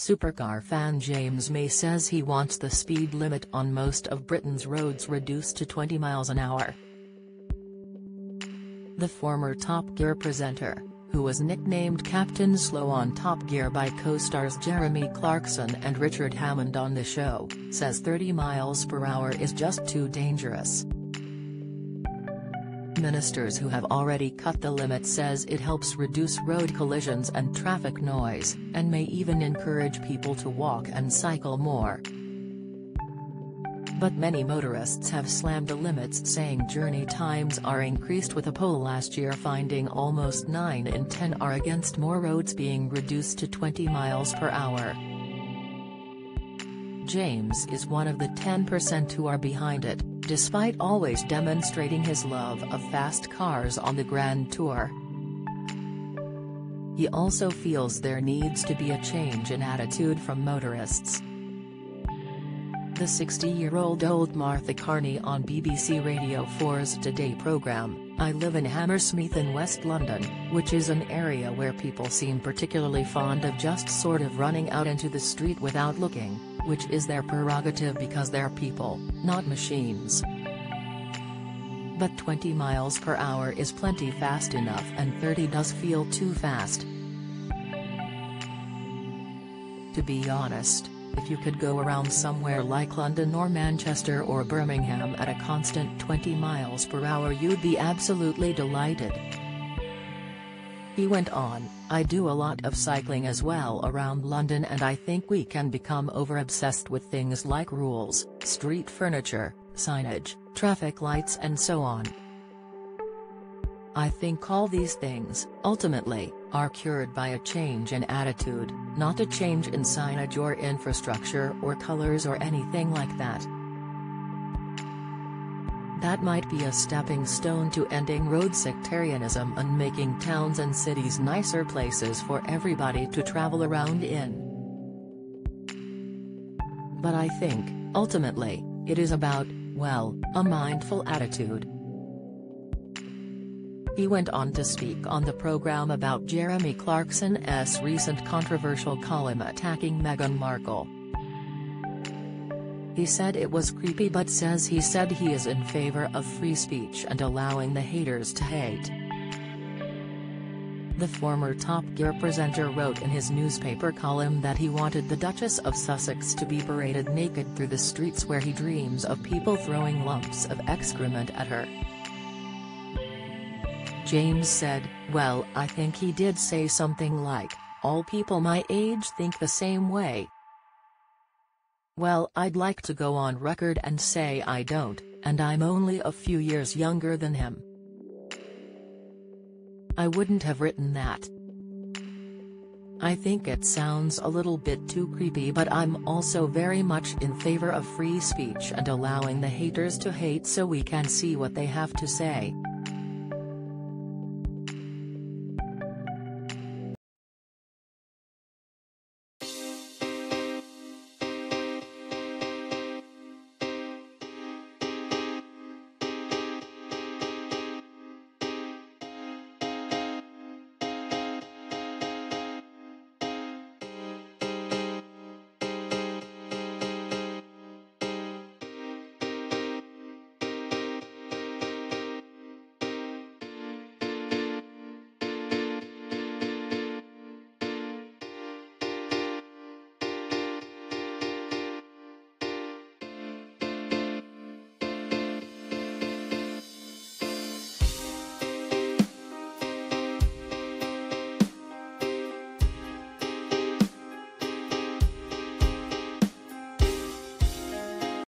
Supercar fan James May says he wants the speed limit on most of Britain's roads reduced to 20 miles an hour. The former Top Gear presenter, who was nicknamed Captain Slow on Top Gear by co-stars Jeremy Clarkson and Richard Hammond on the show, says 30 miles per hour is just too dangerous. Ministers who have already cut the limit says it helps reduce road collisions and traffic noise, and may even encourage people to walk and cycle more. But many motorists have slammed the limits, saying journey times are increased, with a poll last year finding almost 9 in 10 are against more roads being reduced to 20 miles per hour. James is one of the 10% who are behind it, despite always demonstrating his love of fast cars on the Grand Tour. He also feels there needs to be a change in attitude from motorists. The 60-year-old old Martha Carney on BBC Radio 4's Today programme, I live in Hammersmith in West London, which is an area where people seem particularly fond of just sort of running out into the street without looking, which is their prerogative because they're people, not machines. But 20 miles per hour is plenty fast enough, and 30 does feel too fast. To be honest, if you could go around somewhere like London or Manchester or Birmingham at a constant 20 miles per hour, you'd be absolutely delighted. He went on, I do a lot of cycling as well around London, and I think we can become over-obsessed with things like rules, street furniture, signage, traffic lights and so on. I think all these things, ultimately, are cured by a change in attitude, not a change in signage or infrastructure or colors or anything like that. That might be a stepping stone to ending road sectarianism and making towns and cities nicer places for everybody to travel around in. But I think, ultimately, it is about, well, a mindful attitude. He went on to speak on the program about Jeremy Clarkson's recent controversial column attacking Meghan Markle. He said it was creepy, but says he said he is in favor of free speech and allowing the haters to hate. The former Top Gear presenter wrote in his newspaper column that he wanted the Duchess of Sussex to be paraded naked through the streets, where he dreams of people throwing lumps of excrement at her. James said, well, I think he did say something like, all people my age think the same way. Well, I'd like to go on record and say I don't, and I'm only a few years younger than him. I wouldn't have written that. I think it sounds a little bit too creepy, but I'm also very much in favor of free speech and allowing the haters to hate so we can see what they have to say.